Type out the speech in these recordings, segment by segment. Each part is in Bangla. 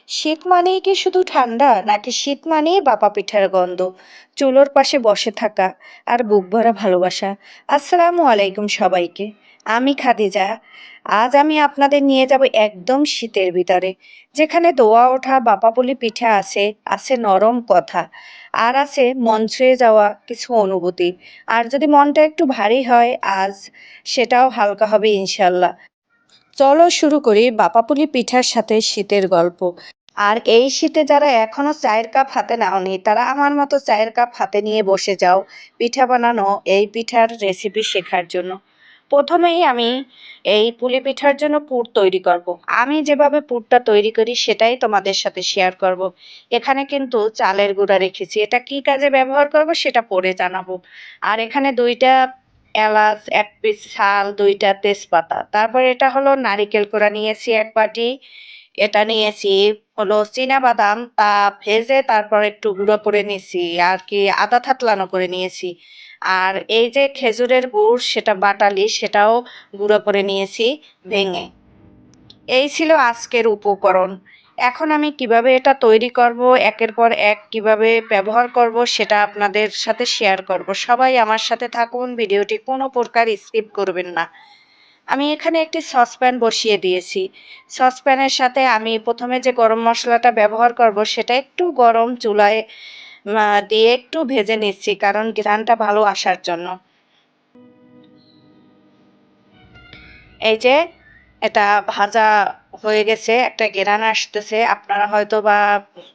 শীত মানেই কি শুধু ঠান্ডা নাকি শীত মানেই বাপা পিঠার গন্ধ, চুলোর পাশে বসে থাকা আর বুক ভরা ভালোবাসা। আসসালামু আলাইকুম সবাইকে। আমি খাদিজা। আজ আমি আপনাদের নিয়ে যাব একদম শীতের ভিতরে, যেখানে দোয়া ওঠা বাপা বলি পিঠা আছে, আছে নরম কথা, আর আছে মন ছুঁয়ে যাওয়া কিছু অনুভূতি। আর যদি মনটা একটু ভারী হয় আজ, সেটাও হালকা হবে ইনশাল্লাহ। চলো শুরু করি বাপাপুলি পিঠার সাথে শীতের গল্প। আর এই শীতে যারা এখনো চায়ের কাপ হাতে নাওনি, তারা আমার মতো চায়ের কাপ হাতে নিয়ে বসে যাও পিঠা বানানো এই পিঠার রেসিপি শেখার জন্য। প্রথমেই আমি এই পুলি পিঠার জন্য পুর তৈরি করব। আমি যেভাবে পুরটা তৈরি করি সেটাই তোমাদের সাথে শেয়ার করব। এখানে কিন্তু চালের গুঁড়া রেখেছি, এটা কি কাজে ব্যবহার করব সেটা পরে জানাবো। আর এখানে 2টা এলাচ, 1 পিস শাল, 2টা তেজপাতা, তারপর এটা হলো নারিকেল কোড়া নিয়েছি 1 বাটি। এটা নিয়েছি হলো চীনাবাদাম, তা ভেজে তারপর একটু গুঁড়ো করে নিয়েছি, আর কি আদা থাতলানো করে নিয়েছি। আর এই যে খেজুরের গুড়, সেটা বাটালি, সেটাও গুঁড়ো করে নিয়েছি ভেঙে। এই ছিল আজকের উপকরণ। এখন আমি কিভাবে এটা তৈরি করব, একের পর এক কিভাবে ব্যবহার করব সেটা আপনাদের সাথে শেয়ার করব। সবাই আমার সাথে থাকুন, ভিডিওটি কোনো প্রকার স্কিপ করবেন না। আমি এখানে একটি সসপ্যান বসিয়ে দিয়েছি। সসপ্যানের সাথে আমি প্রথমে যে গরম মশলাটা ব্যবহার করব সেটা একটু গরম চুলায় দিয়ে একটু ভেজে নিচ্ছি, কারণ ঘ্রাণটা ভালো আসার জন্য। এই যে এটা ভাজা হয়ে গেছে, একটা ঘ্রাণ আসতেছে, আপনারা হয়তো বা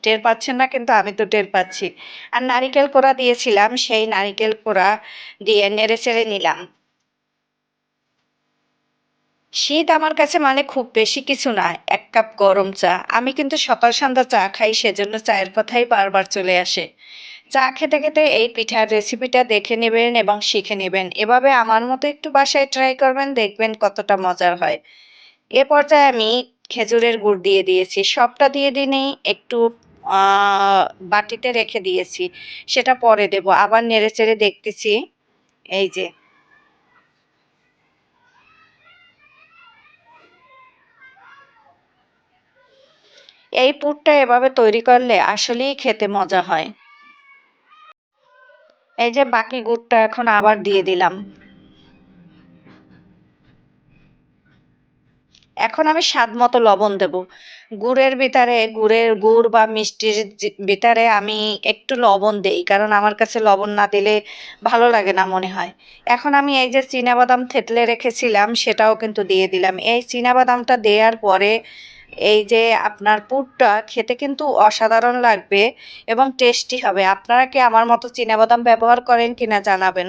টের পাচ্ছেন না, কিন্তু আমি তো টের পাচ্ছি। আর নারিকেল কোড়া দিয়েছিলাম, সেই নারিকেল কোড়া দিয়ে নেড়ে চেড়ে নিলাম। শীত আমার কাছে মানে খুব বেশি কিছু না, 1 কাপ গরম চা। আমি কিন্তু সকাল সন্ধ্যা চা খাই, সেজন্য চায়ের কথাই বারবার চলে আসে। চা খেতে খেতে এই পিঠার রেসিপিটা দেখে নেবেন এবং শিখে নেবেন। এভাবে আমার মতো একটু বাসায় ট্রাই করবেন, দেখবেন কতটা মজার হয়। এ পর্যায়ে আমি খেজুরের গুড় দিয়ে দিয়েছি। সবটা দিয়ে দিইনি, একটু আ বাটিতে রেখে দিয়েছি। সেটা পরে দেব। আবার নেড়েচেড়ে দেখতেছি। এই যে এই পুরটা এভাবে তৈরি করলে আসলেই খেতে মজা হয়। এই যে বাকি গুড়টা এখন আবার দিয়ে দিলাম। এখন আমি স্বাদ মতো লবণ দেব। গুড় বা মিষ্টির ভিতরে আমি একটু লবণ দেই। কারণ আমার কাছে লবণ না দিলে ভালো লাগে না মনে হয়। এখন আমি এই যে চীনাবাদাম থেতলে রেখেছিলাম সেটাও কিন্তু দিয়ে দিলাম। এই চীনাবাদামটা দেওয়ার পরে এই যে আপনার পুরটা খেতে কিন্তু অসাধারণ লাগবে এবং টেস্টি হবে। আপনারা কি আমার মতো চীনাবাদাম ব্যবহার করেন কিনা জানাবেন।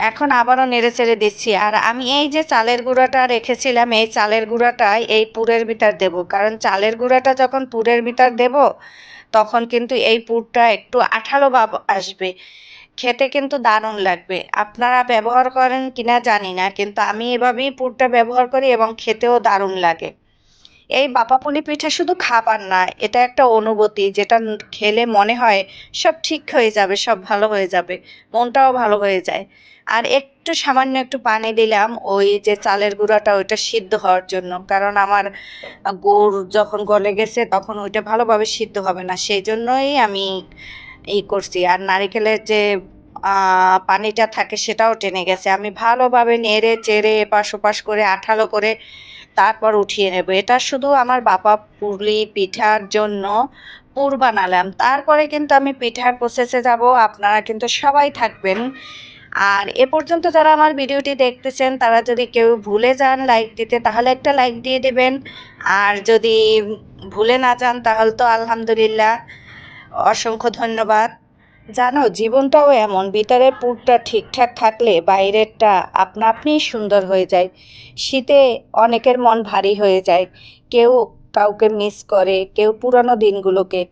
এখন আবারও নেড়েচেড়ে দিচ্ছি। আর আমি এই যে চালের গুঁড়াটা রেখেছিলাম, এই চালের গুঁড়াটাই এই পুরের ভিতর দেব। কারণ চালের গুঁড়াটা যখন পুরের ভিতর দেব, তখন কিন্তু এই পুরটা একটু আঠালো ভাব আসবে। খেতে কিন্তু দারুণ লাগবে। আপনারা ব্যবহার করেন কিনা জানি না, কিন্তু আমি এভাবেই পুরটা ব্যবহার করি এবং খেতেও দারুণ লাগে। এই বাঁপাপুলি পিঠা শুধু খাবার না, এটা একটা অনুভূতি, যেটা খেলে মনে হয় সব ঠিক হয়ে যাবে, সব ভালো হয়ে যাবে, মনটাও ভালো হয়ে যায়। আর একটু সামান্য একটু পানি দিলাম ওই যে চালের গুঁড়াটা ওইটা সিদ্ধ হওয়ার জন্য, কারণ আমার গুড় যখন গলে গেছে তখন ওইটা ভালোভাবে সিদ্ধ হবে না, সেই জন্যই আমি করছি। আর নারিকেলের যে পানিটা থাকে সেটাও টেনে গেছে। আমি ভালোভাবে নেড়ে চেড়ে এপাশ ওপাশ করে আঠালো করে তারপর উঠিয়ে নেব। এটা শুধু আমার বাবা পুলি পিঠার জন্য পুর বানালাম। তারপরে কিন্তু আমি পিঠার প্রসেসে যাব। আপনারা কিন্তু সবাই থাকবেন। আর এ পর্যন্ত যারা আমার ভিডিওটি দেখতেছেন, তারা যদি কেউ ভুলে যান লাইক দিতে, তাহলে একটা লাইক দিয়ে দিবেন। আর যদি ভুলে না যান তাহলে তো আলহামদুলিল্লাহ, অসংখ্য ধন্যবাদ। জানো, জীবনটাও এমন, ভিতরের পুরটা ঠিকঠাক থাকলে বাইরেরটা আপনা আপনিই সুন্দর হয়ে যায়। শীতে অনেকের মন ভারী হয়ে যায়, কেউ কাউকে মিস করে, কেউ পুরানো দিনগুলোকে।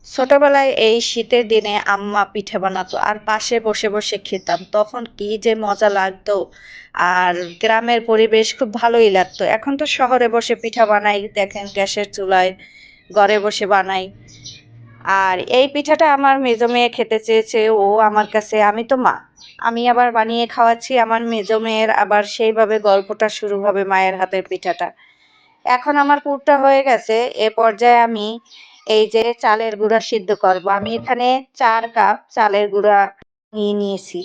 ছোটবেলায় এই শীতের দিনে আম্মা পিঠে বানাতো আর পাশে বসে বসে খেতাম, তখন কি যে মজা লাগতো। আর গ্রামের পরিবেশ খুব ভালোই লাগতো। এখন তো শহরে বসে পিঠা বানাই, দেখেন গ্যাসের চুলায় ঘরে বসে বানাই। আর এই পিঠাটা আমার মেজো মেয়ে খেতে চেয়েছে, ও আমার কাছে, আমি তো মা, আমি আবার বানিয়ে খাওয়াচ্ছি আমার মেজো মেয়ের, আবার সেইভাবে গল্পটা শুরু হবে মায়ের হাতের পিঠাটা। এখন আমার পুরটা হয়ে গেছে, এ পর্যায়ে আমি এই যে চালের গুঁড়া সিদ্ধ করব। আমি এখানে 4 কাপ চালের গুঁড়া নিয়ে নিয়েছি।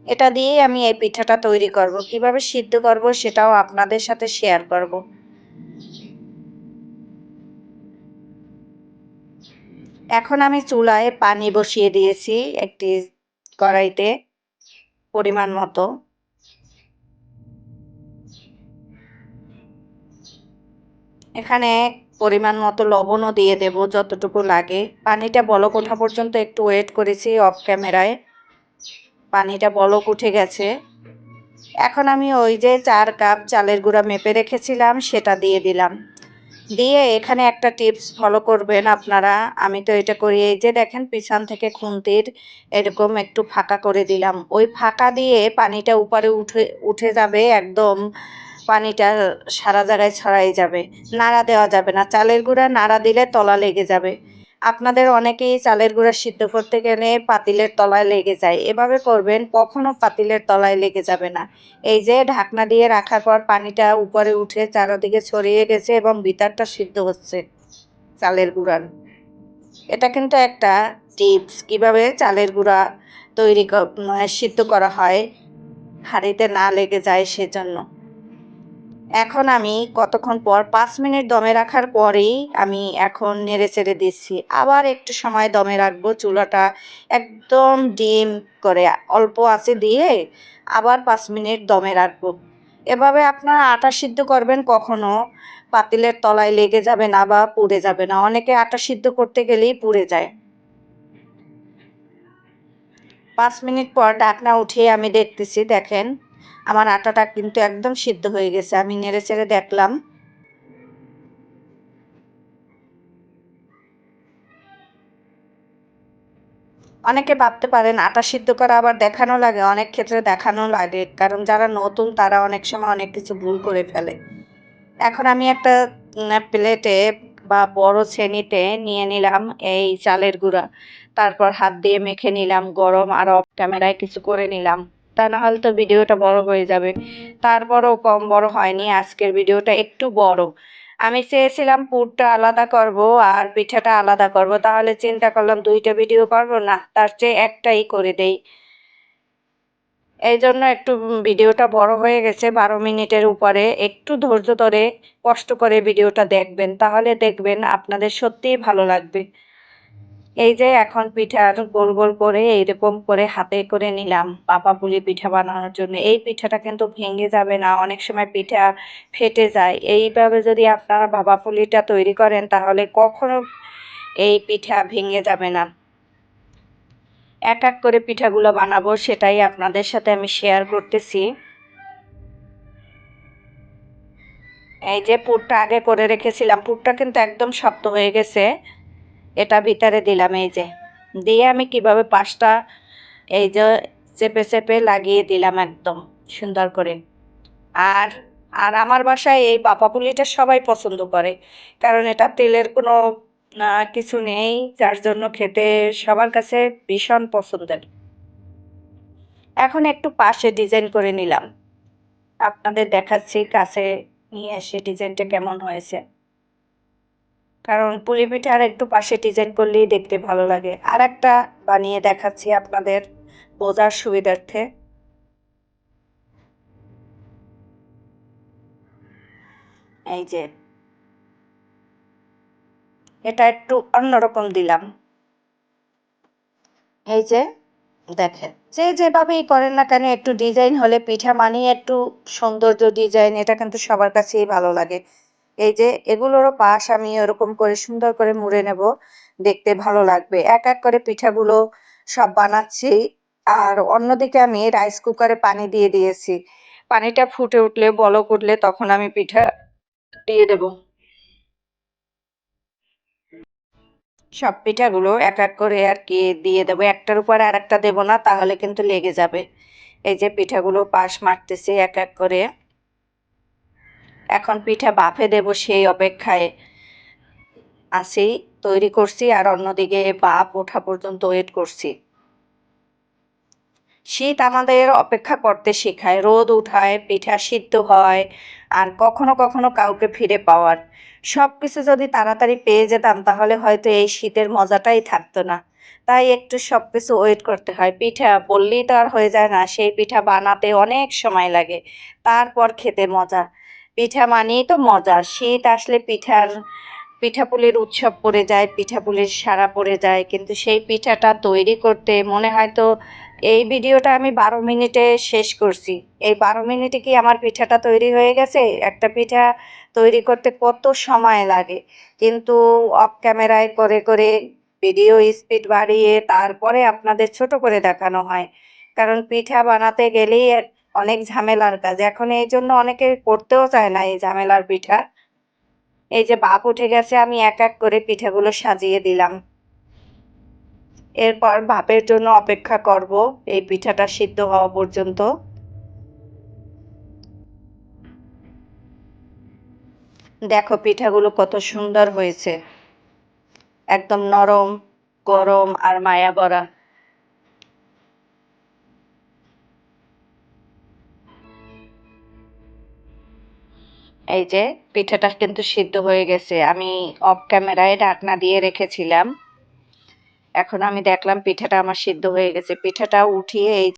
এটা দিয়েই আমি এই পিঠাটা তৈরি করব। কিভাবে সিদ্ধ করব সেটাও আপনাদের সাথে শেয়ার করব। এখন আমি চুলায় পানি বসিয়ে দিয়েছি একটি কড়াইতে পরিমাণ মতো। এখানে পরিমাণ মতো লবণও দিয়ে দেব যতটুকু লাগে। পানিটা বলক ওঠা পর্যন্ত একটু ওয়েট করেছি অফ ক্যামেরায়। পানিটা বলক উঠে গেছে। এখন আমি ওই যে 4 কাপ চালের গুঁড়া মেপে রেখেছিলাম সেটা দিয়ে দিলাম। দিয়ে এখানে একটা টিপস ফলো করবেন আপনারা। আমি তো এটা করি, এই যে দেখেন পিছন থেকে খুন্তির এরকম একটু ফাঁকা করে দিলাম। ওই ফাঁকা দিয়ে পানিটা উপরে উঠে উঠে যাবে একদম, পানিটা সারা জায়গায় ছড়াই যাবে। নাড়া দেওয়া যাবে না। চালের গুঁড়া নাড়া দিলে তলা লেগে যাবে। আপনাদের অনেকেই চালের গুঁড়া সিদ্ধ করতে গেলে পাতিলের তলায় লেগে যায়। এভাবে করবেন, কখনো পাতিলের তলায় লেগে যাবে না। এই যে ঢাকনা দিয়ে রাখার পর পানিটা উপরে উঠে চারদিকে ছড়িয়ে গেছে এবং ভিতরটা সিদ্ধ হচ্ছে চালের গুঁড়ার। এটা কিন্তু একটা টিপস কিভাবে চালের গুঁড়া সিদ্ধ করা হয়, হাঁড়িতে না লেগে যায় সেজন্য। এখন আমি কতক্ষণ পর 5 মিনিট দমে রাখার পরেই আমি এখন নেড়েচেড়ে দিচ্ছি। আবার একটু সময় দমে রাখবো, চুলাটা একদম ডিম করে অল্প আঁচে দিয়ে আবার 5 মিনিট দমে রাখবো। এভাবে আপনারা আটা সিদ্ধ করবেন, কখনো পাতিলের তলায় লেগে যাবে না বা পুড়ে যাবে না। অনেকে আটা সিদ্ধ করতে গেলেই পুড়ে যায়। 5 মিনিট পর ঢাকনা উঠিয়ে আমি দেখতেছি, দেখেন আমার আটাটা কিন্তু একদম সিদ্ধ হয়ে গেছে। আমি নেড়েচেড়ে দেখলাম। অনেকে ভাবতে পারেন আটা সিদ্ধ করা আবার দেখানো লাগে, অনেক ক্ষেত্রে দেখানো লাগে, কারণ যারা নতুন তারা অনেক সময় অনেক কিছু ভুল করে ফেলে। এখন আমি একটা প্লেটে বা বড় ছেনিতে নিয়ে নিলাম এই চালের গুঁড়া। তারপর হাত দিয়ে মেখে নিলাম গরম, আর অফ ক্যামেরায় কিছু করে নিলাম। তা না হলে তো ভিডিওটা বড় হয়ে যাবে। তারপরও কম বড় হয়নি, আজকের ভিডিওটা একটু বড়। আমি চেয়েছিলাম পুরটা আলাদা করব আর পিঠাটা আলাদা করব, তাহলে চিন্তা করলাম 2টা ভিডিও করব না, তার চেয়ে একটাই করে দেই। এই জন্য একটু ভিডিওটা বড় হয়ে গেছে, 12 মিনিটের উপরে। একটু ধৈর্য ধরে কষ্ট করে ভিডিওটা দেখবেন, তাহলে দেখবেন আপনাদের সত্যিই ভালো লাগবে। এই যে এখন পিঠার গোল গোল করে এইরকম করে হাতে করে নিলাম পাপা পুলি পিঠা বানানোর জন্য। এই পিঠাটা কিন্তু ভেঙে যাবে না, অনেক সময় পিঠা ফেটে যায়। এইভাবে যদি আপনারা ভাপা পুলিটা তৈরি করেন তাহলে কখনো এই পিঠা ভেঙে যাবে না। এক এক করে পিঠাগুলো বানাবো, সেটাই আপনাদের সাথে আমি শেয়ার করতেছি। এই যে পুরটা আগে করে রেখেছিলাম, পুরটা কিন্তু একদম শক্ত হয়ে গেছে। এটা ভিতরে দিলাম, এই যে দিয়ে আমি কিভাবে পাশটা এই যে চেপে চেপে লাগিয়ে দিলাম একদম সুন্দর করে। আর আর আমার বাসায় এই পাপা পুলিটা সবাই পছন্দ করে, কারণ এটা তেলের কোনো কিছু নেই, যার জন্য খেতে সবার কাছে ভীষণ পছন্দের। এখন একটু পাশে ডিজাইন করে নিলাম, আপনাদের দেখাচ্ছি কাছে নিয়ে এসে ডিজাইনটা কেমন হয়েছে। কারণ পুলি পিঠার একটু পাশে ডিজাইন করলেই দেখতে ভালো লাগে। আর একটা বানিয়ে দেখাচ্ছি আপনাদের বোঝার সুবিধার্থে। এই যে এটা একটু অন্যরকম দিলাম। এই যে দেখেন, যে যেভাবেই করেন না কেন একটু ডিজাইন হলে পিঠা মানিয়ে একটু সৌন্দর্য ডিজাইন, এটা কিন্তু সবার কাছেই ভালো লাগে। এই যে এগুলোরও পাশ আমি এরকম করে সুন্দর করে মুড়ে নেব, দেখতে ভালো লাগবে। এক এক করে পিঠাগুলো সব বানাচ্ছি। আর অন্যদিকে আমি রাইস কুকারে পানি দিয়ে দিয়েছি। পানিটা ফুটে উঠলে বলক উঠলে তখন আমি পিঠা দিয়ে দেব। সব পিঠাগুলো এক এক করে আর কি দিয়ে দেবো, একটার উপর আর একটা দেবো না, তাহলে কিন্তু লেগে যাবে। এই যে পিঠাগুলো পাশ মারতেছি এক এক করে। এখন পিঠা বাফে দেব সেই অপেক্ষায়। আছি, তৈরি করছি আর অন্যদিকে ভাপ ওঠা পর্যন্ত ওয়েট করছি। শীত আমাদের অপেক্ষা করতে শেখায়, রোদ উঠায়, পিঠা সিদ্ধ হয়, আর কখনো কখনো কাউকে ফিরে পাওয়ার। সবকিছু যদি তাড়াতাড়ি পেয়ে যেতাম তাহলে হয়তো এই শীতের মজাটাই থাকতো না। তাই একটু সবকিছু ওয়েট করতে হয়। পিঠা বললেই তো আর হয়ে যায় না, সেই পিঠা বানাতে অনেক সময় লাগে, তারপর খেতে মজা। পিঠা মানেই তো মজা, শীত আসলে পিঠাপুলির উৎসব পড়ে যায়, পিঠাপুলির সারা পড়ে যায়। কিন্তু সেই পিঠাটা তৈরি করতে মনে হয় তো এই ভিডিওটা আমি ১২ মিনিটে শেষ করছি। এই ১২ মিনিটে কি আমার পিঠাটা তৈরি হয়ে গেছে? একটা পিঠা তৈরি করতে কত সময় লাগে। কিন্তু অফ ক্যামেরায় করে ভিডিও স্পিড বাড়িয়ে তারপরে আপনাদের ছোট করে দেখানো হয়। কারণ পিঠা বানাতে গেলেই অনেক ঝামেলার কাজ। এখন এইজন্য অনেকে করতেও চায় না এই ঝামেলার পিঠা। এই যে ভাপ উঠে গেছে, আমি এক করে পিঠাগুলো সাজিয়ে দিলাম। এরপর ভাপের জন্য অপেক্ষা করব এই পিঠাটা সিদ্ধ হওয়া পর্যন্ত। দেখো পিঠাগুলো কত সুন্দর হয়েছে। একদম নরম, গরম আর মায়া ভরা। এই যে পিঠাটা কিন্তু সিদ্ধ হয়ে গেছে। আমি অফ ক্যামেরায় ঢাকনা দিয়ে রেখেছিলাম। এখন আমি দেখলাম পিঠাটা আমার সিদ্ধ হয়ে গেছে। পিঠাটা উঠিয়ে এই